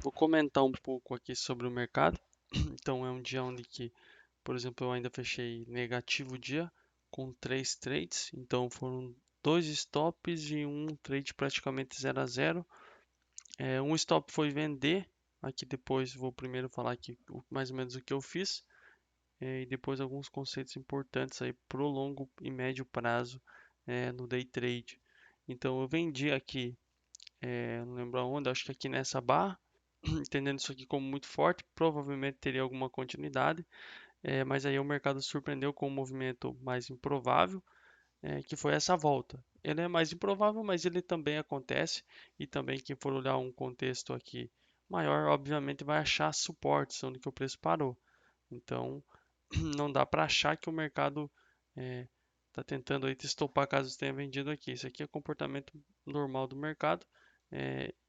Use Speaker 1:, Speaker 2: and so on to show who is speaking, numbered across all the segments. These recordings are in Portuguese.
Speaker 1: vou comentar um pouco aqui sobre o mercado. Então é um dia onde que, por exemplo, eu ainda fechei negativo o dia com 3 trades. Então foram 2 stops e um trade praticamente 0 a 0. Um stop foi vender. Aqui depois vou primeiro falar aqui mais ou menos o que eu fiz. E depois alguns conceitos importantes aí pro longo e médio prazo no day trade. Então eu vendi aqui, não lembro aonde, acho que aqui nessa barra. Entendendo isso aqui como muito forte, provavelmente teria alguma continuidade, mas aí o mercado surpreendeu com um movimento mais improvável, que foi essa volta. Ele é mais improvável, mas ele também acontece, e também quem for olhar um contexto aqui maior, obviamente vai achar suportes onde que o preço parou. Então, não dá para achar que o mercado está tentando aí te estopar caso você tenha vendido aqui. Isso aqui é comportamento normal do mercado.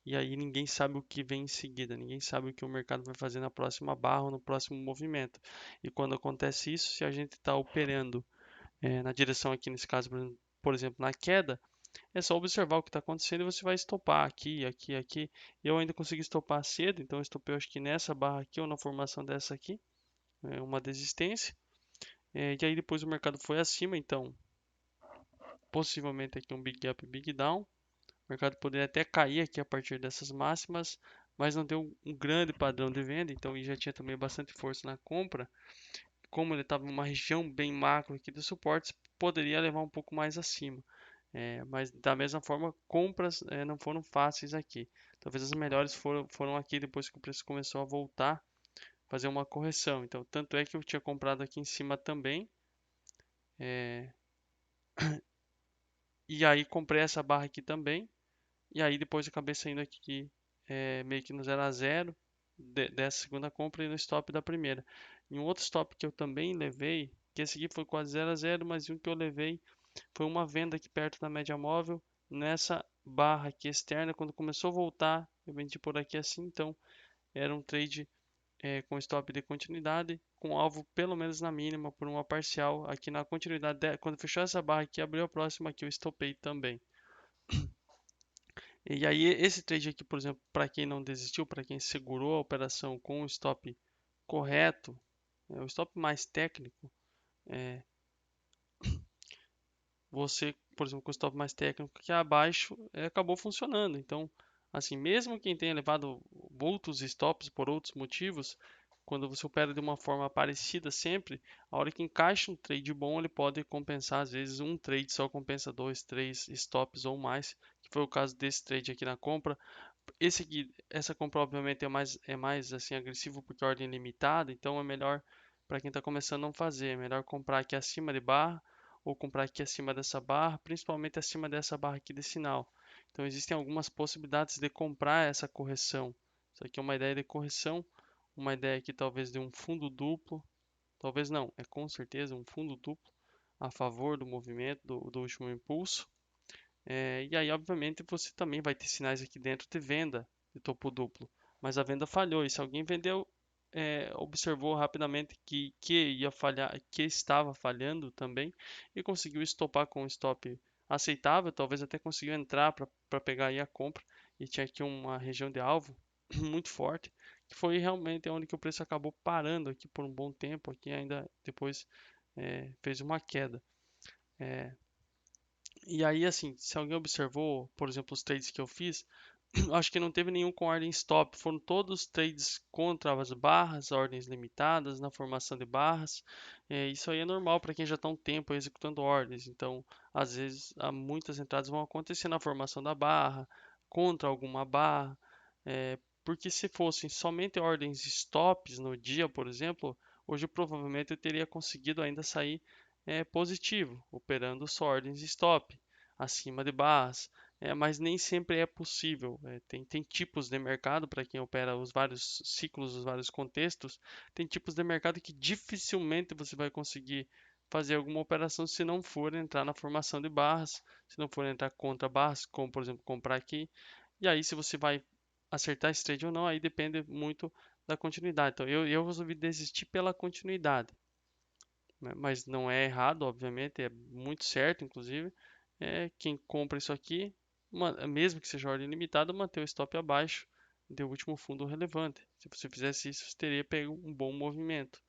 Speaker 1: E aí ninguém sabe o que vem em seguida, ninguém sabe o que o mercado vai fazer na próxima barra ou no próximo movimento. E quando acontece isso, se a gente está operando na direção aqui, nesse caso, por exemplo, na queda, é só observar o que está acontecendo e você vai estopar aqui, aqui, aqui. Eu ainda consegui estopar cedo, então eu estopei acho que nessa barra aqui ou na formação dessa aqui, uma desistência. E aí depois o mercado foi acima, então possivelmente aqui um big up, big down. O mercado poderia até cair aqui a partir dessas máximas, mas não deu um grande padrão de venda, então ele já tinha também bastante força na compra. Como ele estava em uma região bem macro aqui de suportes, poderia levar um pouco mais acima. Mas da mesma forma, compras não foram fáceis aqui. Talvez as melhores foram aqui depois que o preço começou a voltar, fazer uma correção. Então, tanto é que eu tinha comprado aqui em cima também. É, e aí comprei essa barra aqui também. E aí depois eu acabei saindo aqui meio que no 0 a 0 dessa segunda compra e no stop da primeira. E um outro stop que eu também levei, que esse aqui foi quase 0 a 0, mas um que eu levei foi uma venda aqui perto da média móvel, nessa barra aqui externa. Quando começou a voltar, eu vendi por aqui assim, então era um trade com stop de continuidade, com alvo pelo menos na mínima por uma parcial aqui na continuidade. Quando fechou essa barra aqui, abriu a próxima aqui, eu stopei também. E aí, esse trade aqui, por exemplo, para quem não desistiu, para quem segurou a operação com o stop correto, o stop mais técnico, é, você, por exemplo, com o stop mais técnico aqui abaixo, acabou funcionando. Então, assim, mesmo quem tenha levado outros stops por outros motivos, quando você opera de uma forma parecida sempre, a hora que encaixa um trade bom, ele pode compensar, às vezes um trade só compensa dois, três stops ou mais, que foi o caso desse trade aqui na compra. Esse aqui, essa compra obviamente é mais assim agressivo porque é ordem limitada, então é melhor para quem está começando não fazer, é melhor comprar aqui acima de barra ou comprar aqui acima dessa barra, principalmente acima dessa barra aqui de sinal. Então existem algumas possibilidades de comprar essa correção. Isso aqui é uma ideia de correção, uma ideia aqui talvez de um fundo duplo, talvez não, é com certeza um fundo duplo a favor do movimento do último impulso. E aí, obviamente, você também vai ter sinais aqui dentro de venda de topo duplo, mas a venda falhou. E se alguém vendeu, observou rapidamente que ia falhar, que estava falhando também e conseguiu estopar com um stop aceitável, talvez até conseguiu entrar para pegar aí a compra e tinha aqui uma região de alvo muito forte, que foi realmente onde que o preço acabou parando aqui por um bom tempo, aqui ainda depois fez uma queda. É, e aí, assim, se alguém observou, por exemplo, os trades que eu fiz, acho que não teve nenhum com ordem stop. Foram todos trades contra as barras, ordens limitadas, na formação de barras. Isso aí é normal para quem já está um tempo executando ordens. Então, às vezes, muitas entradas vão acontecer na formação da barra, contra alguma barra. Porque se fossem somente ordens stops no dia, por exemplo, hoje provavelmente eu teria conseguido ainda sair positivo, operando só ordens stop, acima de barras. Mas nem sempre é possível. Tem tipos de mercado, para quem opera os vários ciclos, os vários contextos, tem tipos de mercado que dificilmente você vai conseguir fazer alguma operação se não for entrar na formação de barras, se não for entrar contra barras, como por exemplo comprar aqui. E aí, se você vai acertar esse trade ou não, aí depende muito da continuidade. Então, eu resolvi desistir pela continuidade, né? Mas não é errado, obviamente, é muito certo, inclusive. Quem compra isso aqui, mesmo que seja ordem limitada, manter o stop abaixo, do último fundo relevante. Se você fizesse isso, você teria pego um bom movimento.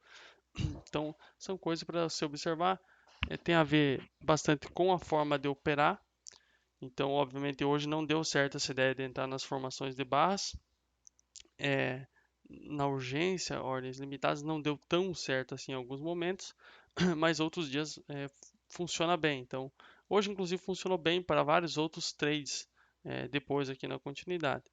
Speaker 1: Então, são coisas para se observar. Tem a ver bastante com a forma de operar. Então, obviamente, hoje não deu certo essa ideia de entrar nas formações de barras. É, na urgência, ordens limitadas, não deu tão certo assim em alguns momentos, mas outros dias funciona bem. Então, hoje, inclusive, funcionou bem para vários outros trades depois aqui na continuidade.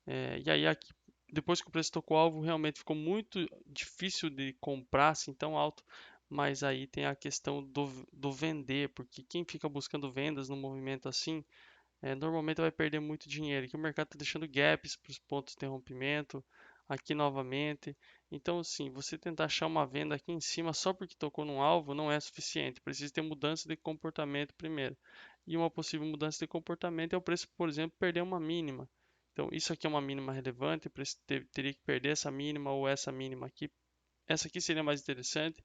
Speaker 1: E aí, aqui, depois que o preço tocou o alvo, realmente ficou muito difícil de comprar assim tão alto. Mas aí tem a questão do vender, porque quem fica buscando vendas no movimento assim, normalmente vai perder muito dinheiro. Aqui o mercado está deixando gaps para os pontos de rompimento, aqui novamente. Então, assim, você tentar achar uma venda aqui em cima só porque tocou num alvo não é suficiente. Precisa ter mudança de comportamento primeiro. E uma possível mudança de comportamento é o preço, por exemplo, perder uma mínima. Então, isso aqui é uma mínima relevante, o preço teria que perder essa mínima ou essa mínima aqui. Essa aqui seria mais interessante.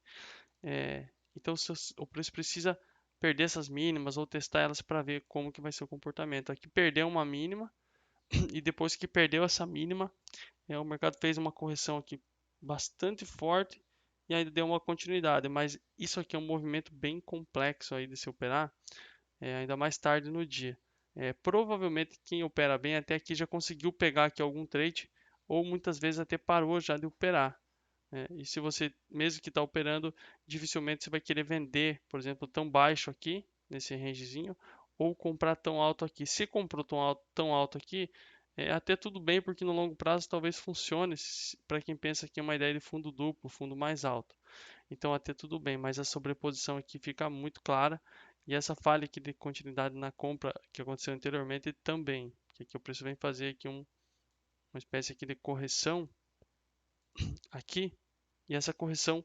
Speaker 1: É, então, o preço precisa perder essas mínimas ou testar elas para ver como que vai ser o comportamento. Aqui perdeu uma mínima e depois que perdeu essa mínima, o mercado fez uma correção aqui bastante forte e ainda deu uma continuidade. Mas isso aqui é um movimento bem complexo aí de se operar, ainda mais tarde no dia. Provavelmente quem opera bem até aqui já conseguiu pegar aqui algum trade ou muitas vezes até parou já de operar. E se você, mesmo que está operando, dificilmente você vai querer vender, por exemplo, tão baixo aqui, nesse rangezinho, ou comprar tão alto aqui. Se comprou tão alto aqui, é até tudo bem, porque no longo prazo talvez funcione para quem pensa que é uma ideia de fundo duplo, fundo mais alto. Então até tudo bem, mas a sobreposição aqui fica muito clara. E essa falha aqui de continuidade na compra que aconteceu anteriormente também, que aqui o preço vem fazer aqui uma espécie aqui de correção aqui, e essa correção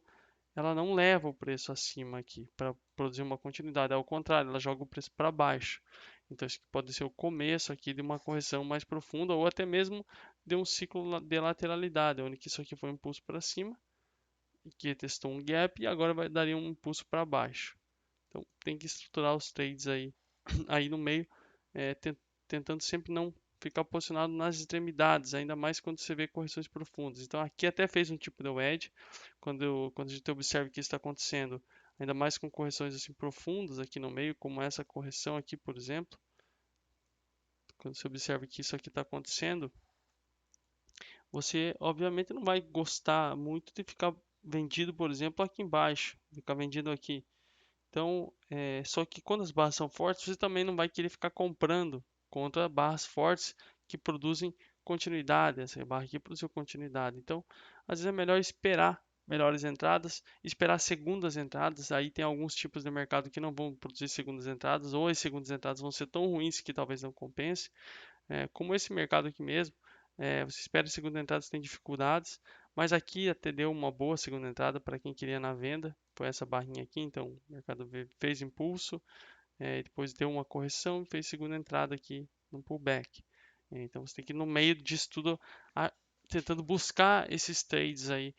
Speaker 1: ela não leva o preço acima aqui para produzir uma continuidade, ao contrário, ela joga o preço para baixo. Então isso aqui pode ser o começo aqui de uma correção mais profunda ou até mesmo de um ciclo de lateralidade, onde que isso aqui foi um impulso para cima, que testou um gap e agora daria um impulso para baixo. Então tem que estruturar os trades aí, aí no meio, é, tentando sempre não ficar posicionado nas extremidades, ainda mais quando você vê correções profundas. Então aqui até fez um tipo de wedge, quando a gente observa que isso está acontecendo, ainda mais com correções assim profundas aqui no meio, como essa correção aqui, por exemplo. Quando você observa que isso aqui está acontecendo, você obviamente não vai gostar muito de ficar vendido, por exemplo, aqui embaixo, ficar vendido aqui. Então, só que quando as barras são fortes, você também não vai querer ficar comprando contra barras fortes que produzem continuidade. Essa barra aqui produziu continuidade. Então, às vezes é melhor esperar melhores entradas, esperar segundas entradas. Aí tem alguns tipos de mercado que não vão produzir segundas entradas, ou as segundas entradas vão ser tão ruins que talvez não compense. Como esse mercado aqui mesmo, você espera a segunda entrada, você tem dificuldades, mas aqui até deu uma boa segunda entrada para quem queria na venda, foi essa barrinha aqui, então o mercado fez impulso, depois deu uma correção e fez segunda entrada aqui no pullback. Então você tem que ir no meio disso tudo, tentando buscar esses trades aí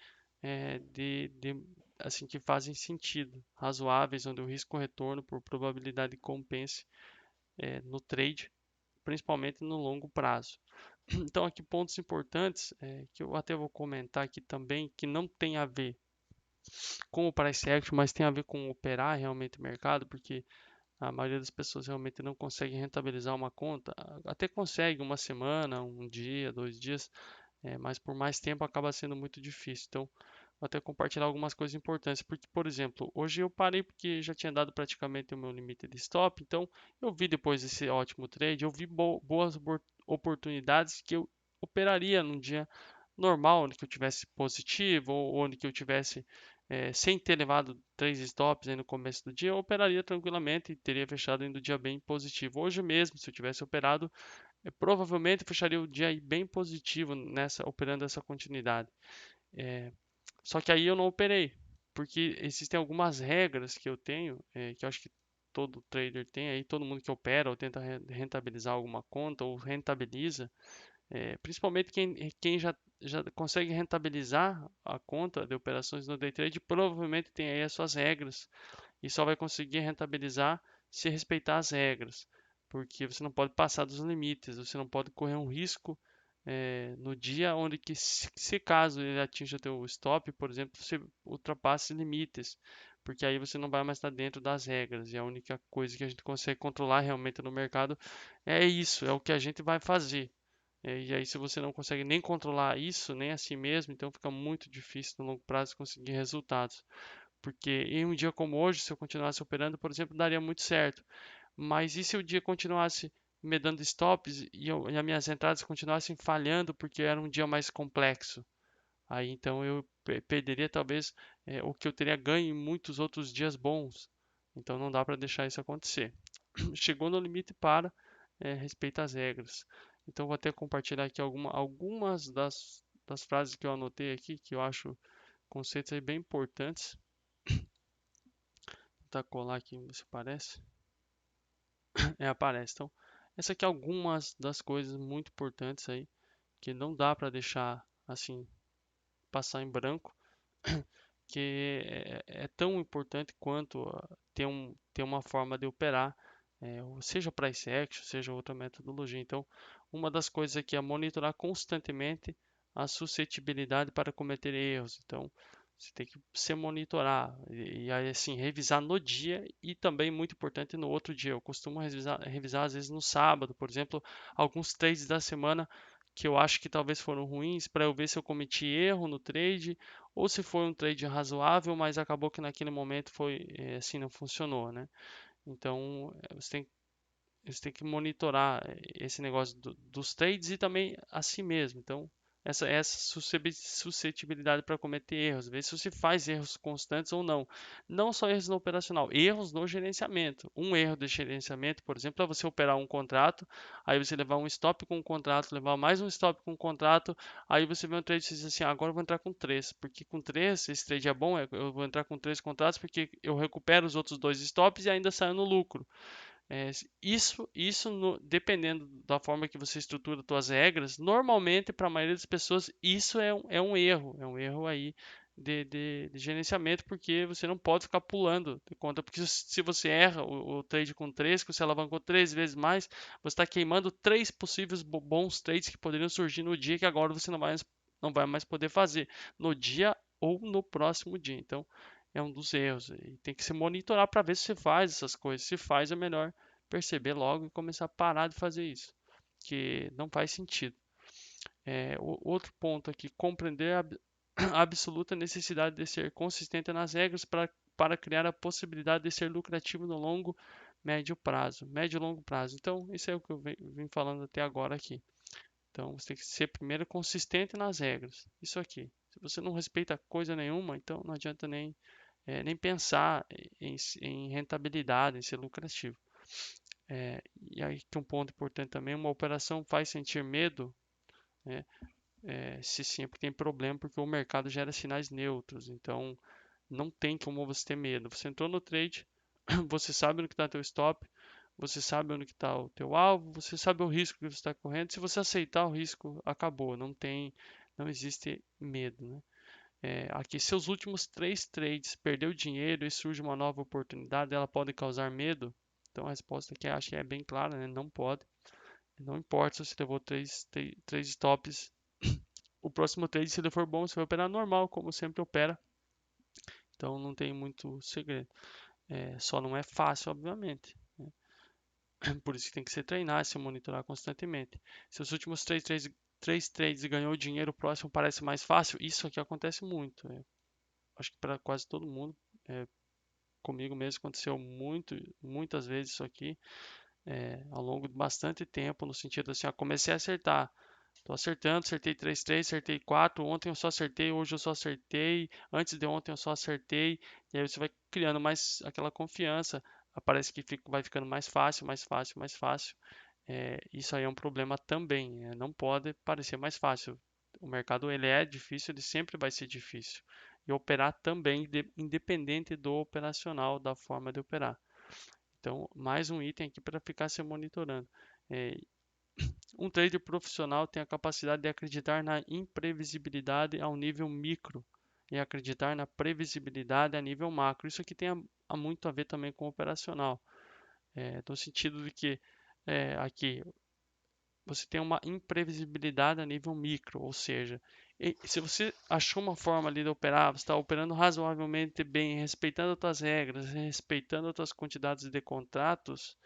Speaker 1: assim que fazem sentido, razoáveis, onde o risco retorno por probabilidade compense no trade, principalmente no longo prazo. Então, aqui pontos importantes que eu até vou comentar aqui também, que não tem a ver com o price action, mas tem a ver com operar realmente o mercado, porque a maioria das pessoas realmente não consegue rentabilizar uma conta. Até consegue uma semana, um dia, 2 dias, mas por mais tempo acaba sendo muito difícil. Então, vou até compartilhar algumas coisas importantes, porque, por exemplo, hoje eu parei porque já tinha dado praticamente o meu limite de stop, então eu vi depois desse ótimo trade, eu vi boas oportunidades que eu operaria num dia normal, onde que eu tivesse positivo, ou onde que eu tivesse sem ter levado 3 stops aí no começo do dia, eu operaria tranquilamente e teria fechado ainda o dia bem positivo. Hoje mesmo, se eu tivesse operado, provavelmente eu fecharia o dia aí bem positivo operando essa continuidade. É, Só que aí eu não operei, porque existem algumas regras que eu tenho, que eu acho que todo trader tem aí, todo mundo que opera ou tenta rentabilizar alguma conta ou rentabiliza, principalmente quem já consegue rentabilizar a conta de operações no day trade, provavelmente tem aí as suas regras e só vai conseguir rentabilizar se respeitar as regras, porque você não pode passar dos limites, você não pode correr um risco no dia onde que se caso ele atinja teu stop, por exemplo, você ultrapasse limites, porque aí você não vai mais estar dentro das regras. E a única coisa que a gente consegue controlar realmente no mercado é isso, é o que a gente vai fazer. E aí, se você não consegue nem controlar isso, nem a si mesmo, então fica muito difícil no longo prazo conseguir resultados. Porque em um dia como hoje, se eu continuasse operando, por exemplo, daria muito certo. Mas e se o dia continuasse me dando stops e as minhas entradas continuassem falhando porque era um dia mais complexo? Aí então eu perderia talvez o que eu teria ganho em muitos outros dias bons. Então não dá para deixar isso acontecer. Chegou no limite, para, respeita as regras. Então vou até compartilhar aqui algumas das frases que eu anotei aqui, que eu acho conceitos aí bem importantes. Vou tentar colar aqui, ver se aparece. Aparece. Então, essa aqui é algumas das coisas muito importantes aí, que não dá para deixar assim passar em branco, que é tão importante quanto ter uma forma de operar, seja price action, seja outra metodologia. Então, uma das coisas aqui é monitorar constantemente a suscetibilidade para cometer erros. Então, você tem que se monitorar e aí assim revisar no dia e também muito importante no outro dia. Eu costumo revisar às vezes no sábado, por exemplo, alguns trades da semana que eu acho que talvez foram ruins para eu ver se eu cometi erro no trade ou se foi um trade razoável, mas acabou que naquele momento foi assim, não funcionou, né? Então, você tem que monitorar esse negócio dos trades e também a si mesmo. Então, essa suscetibilidade para cometer erros, ver se você faz erros constantes ou não. Não só erros no operacional, erros no gerenciamento. Um erro de gerenciamento, por exemplo, é você operar um contrato, aí você levar um stop com um contrato, levar mais um stop com um contrato, aí você vê um trade e diz assim, agora eu vou entrar com três, porque com três, esse trade é bom, eu vou entrar com três contratos porque eu recupero os outros dois stops e ainda saio no lucro. Dependendo da forma que você estrutura suas regras, normalmente para a maioria das pessoas isso é um erro aí de gerenciamento, porque você não pode ficar pulando de conta, porque se você erra o trade com 3, que você alavancou 3 vezes mais, você está queimando 3 possíveis bons trades que poderiam surgir no dia que agora você não vai mais poder fazer, no dia ou no próximo dia. Então, é um dos erros. E tem que se monitorar para ver se você faz essas coisas. Se faz, é melhor perceber logo e começar a parar de fazer isso, que não faz sentido. Outro ponto aqui, compreender a absoluta necessidade de ser consistente nas regras para criar a possibilidade de ser lucrativo no longo, médio e longo prazo. Então, isso é o que eu vim falando até agora aqui. Então, você tem que ser primeiro consistente nas regras. Isso aqui. Se você não respeita coisa nenhuma, então não adianta nem pensar em rentabilidade, em ser lucrativo. E aí que um ponto importante também, uma operação faz sentir medo, né? Se sempre tem problema, porque o mercado gera sinais neutros, então não tem como você ter medo. Você entrou no trade, você sabe onde está teu stop, você sabe onde está o teu alvo, você sabe o risco que você está correndo. Se você aceitar o risco, acabou, não existe medo, né? Aqui, seus últimos 3 trades perdeu dinheiro e surge uma nova oportunidade, ela pode causar medo? Então a resposta aqui acho que é bem clara, né? Não pode. Não importa se você levou três stops. O próximo trade, se ele for bom, você vai operar normal, como sempre opera. Então não tem muito segredo. Só não é fácil, obviamente, né? Por isso que tem que se treinar, se monitorar constantemente. Se os últimos três trades e ganhou dinheiro, o próximo parece mais fácil. Isso aqui acontece muito. Acho que para quase todo mundo. É, comigo mesmo aconteceu muitas vezes isso aqui. Ao longo de bastante tempo, no sentido assim, comecei a acertar. Tô acertando, acertei 3 acertei 4. Ontem eu só acertei, hoje eu só acertei. Antes de ontem eu só acertei. E aí você vai criando mais aquela confiança. Parece que vai ficando mais fácil, mais fácil, mais fácil. Isso aí é um problema também, né? Não pode parecer mais fácil. O mercado ele é difícil, ele sempre vai ser difícil. E operar também, independente do operacional, da forma de operar. Então, mais um item aqui para ficar se monitorando. É, um trader profissional tem a capacidade de acreditar na imprevisibilidade ao nível micro e acreditar na previsibilidade a nível macro. Isso aqui tem muito a ver também com o operacional, no sentido de que aqui você tem uma imprevisibilidade a nível micro, ou seja, se você achou uma forma ali de operar, você está operando razoavelmente bem, respeitando as suas regras, respeitando as suas quantidades de contratos,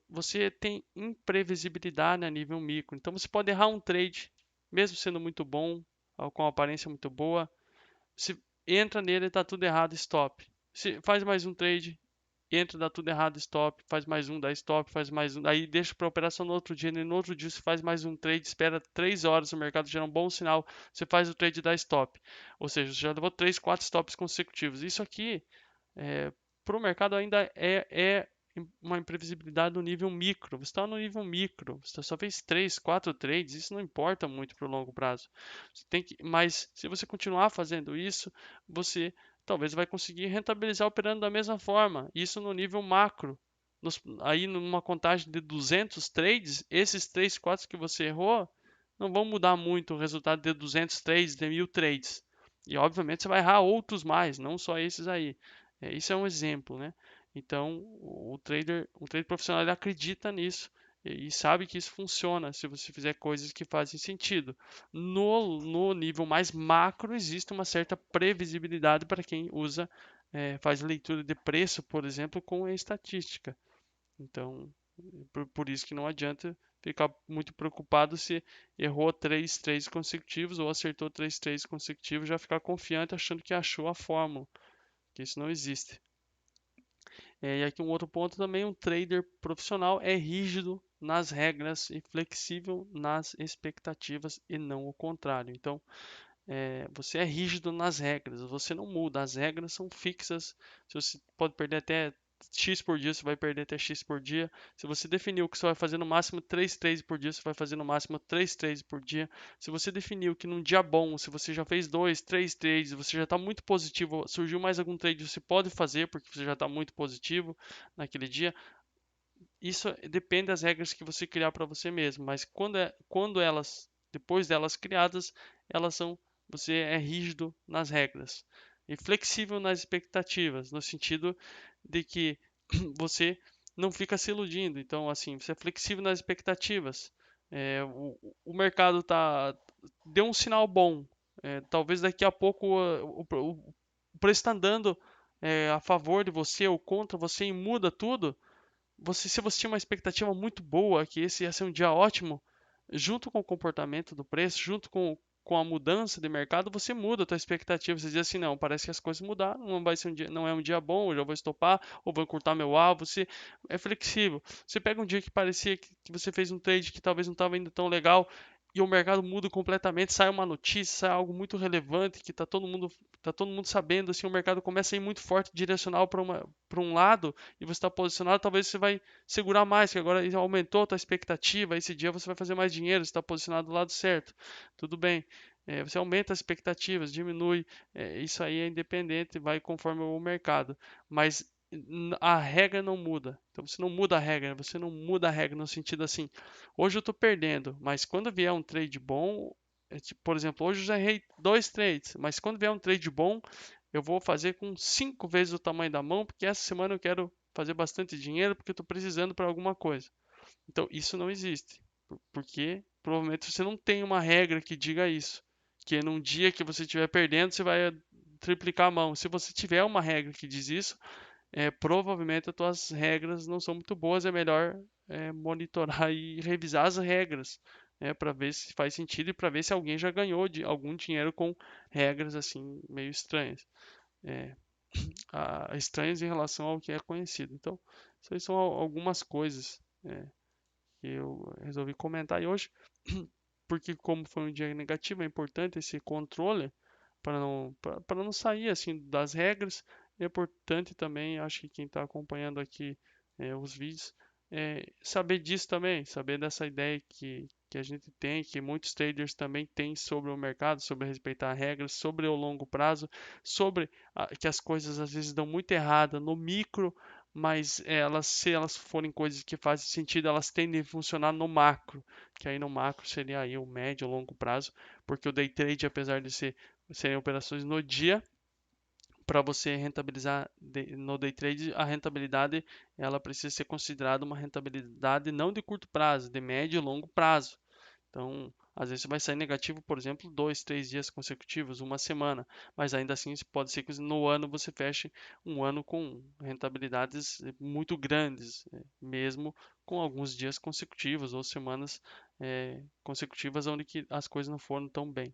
Speaker 1: você tem imprevisibilidade a nível micro. Então você pode errar um trade, mesmo sendo muito bom, com uma aparência muito boa. Se entra nele, está tudo errado, stop. Se faz mais um trade, entra, dá tudo errado, stop, faz mais um, dá stop, faz mais um, aí deixa para operação no outro dia, e no outro dia você faz mais um trade, espera 3 horas, o mercado gera um bom sinal, você faz o trade e dá stop. Ou seja, você já levou 3, 4 stops consecutivos. Isso aqui, para o mercado ainda é uma imprevisibilidade no nível micro. Você está no nível micro, você só fez 3, 4 trades, isso não importa muito para o longo prazo. Mas se você continuar fazendo isso, você talvez vai conseguir rentabilizar operando da mesma forma. Isso no nível macro. Aí numa contagem de 200 trades, esses 3, 4 que você errou, não vão mudar muito o resultado de 200 trades, de 1000 trades. E obviamente você vai errar outros mais, não só esses aí. Isso é um exemplo, né? Então, o trader profissional ele acredita nisso e sabe que isso funciona se você fizer coisas que fazem sentido. No nível mais macro, existe uma certa previsibilidade para quem usa, faz leitura de preço, por exemplo, com a estatística. Então, por isso que não adianta ficar muito preocupado se errou 3 trades consecutivos ou acertou 3 trades consecutivos, já ficar confiante achando que achou a fórmula, que isso não existe. E aqui um outro ponto também, um trader profissional é rígido nas regras e flexível nas expectativas e não o contrário. Então, você é rígido nas regras, você não muda, as regras são fixas. Se você pode perder até X por dia, você vai perder até X por dia. Se você definiu que você vai fazer no máximo 3 trades por dia, você vai fazer no máximo 3 trades por dia. Se você definiu que num dia bom, se você já fez 2, 3 trades, você já está muito positivo, surgiu mais algum trade, você pode fazer porque você já está muito positivo naquele dia. Isso depende das regras que você criar para você mesmo, mas quando elas, depois delas criadas, elas são, você é rígido nas regras e flexível nas expectativas, no sentido de que você não fica se iludindo. Então, assim, você é flexível nas expectativas. O mercado deu um sinal bom. Talvez daqui a pouco o preço está andando a favor de você ou contra você e muda tudo. Se você tinha uma expectativa muito boa, que esse ia ser um dia ótimo, junto com o comportamento do preço, junto com a mudança de mercado, você muda a tua expectativa. Você diz assim, não, parece que as coisas mudaram, não vai ser um dia, não é um dia bom, eu já vou estopar, ou vou encurtar meu alvo. Você é flexível. Você pega um dia que parecia que você fez um trade que talvez não estava indo tão legal, e o mercado muda completamente, sai uma notícia, sai algo muito relevante que tá todo mundo sabendo, assim, o mercado começa a ir muito forte, direcional para um lado, e você está posicionado, talvez você vai segurar mais, que agora aumentou a tua expectativa, esse dia você vai fazer mais dinheiro, você está posicionado do lado certo. Tudo bem. Você aumenta as expectativas, diminui, isso aí é independente, vai conforme o mercado. Mas a regra não muda. Então você não muda a regra, você não muda a regra no sentido assim, hoje eu estou perdendo, mas quando vier um trade bom, tipo, por exemplo, hoje eu já errei 2 trades, mas quando vier um trade bom, eu vou fazer com 5 vezes o tamanho da mão, porque essa semana eu quero fazer bastante dinheiro, porque eu estou precisando para alguma coisa. Então isso não existe, porque provavelmente você não tem uma regra que diga isso, que num dia que você estiver perdendo, você vai triplicar a mão. Se você tiver uma regra que diz isso, provavelmente as tuas regras não são muito boas, é melhor monitorar e revisar as regras, para ver se faz sentido e para ver se alguém já ganhou algum dinheiro com regras assim meio estranhas, é, estranhas em relação ao que é conhecido. Então, isso aí são algumas coisas que eu resolvi comentar e hoje, porque como foi um dia negativo, é importante esse controle para não sair assim das regras. É importante também, acho que quem está acompanhando aqui os vídeos, saber disso também, saber dessa ideia que a gente tem, que muitos traders também têm sobre o mercado, sobre respeitar regras, sobre o longo prazo, sobre que as coisas às vezes dão muito errada no micro, mas se elas forem coisas que fazem sentido, elas tendem a funcionar no macro, que aí no macro seria aí o médio, longo prazo, porque o day trade, apesar de serem operações no dia, para você rentabilizar no day trade, a rentabilidade ela precisa ser considerada uma rentabilidade não de curto prazo, de médio e longo prazo. Então, às vezes você vai sair negativo, por exemplo, 2, 3 dias consecutivos, uma semana, mas ainda assim pode ser que no ano você feche um ano com rentabilidades muito grandes, mesmo com alguns dias consecutivos ou semanas consecutivas onde que as coisas não foram tão bem.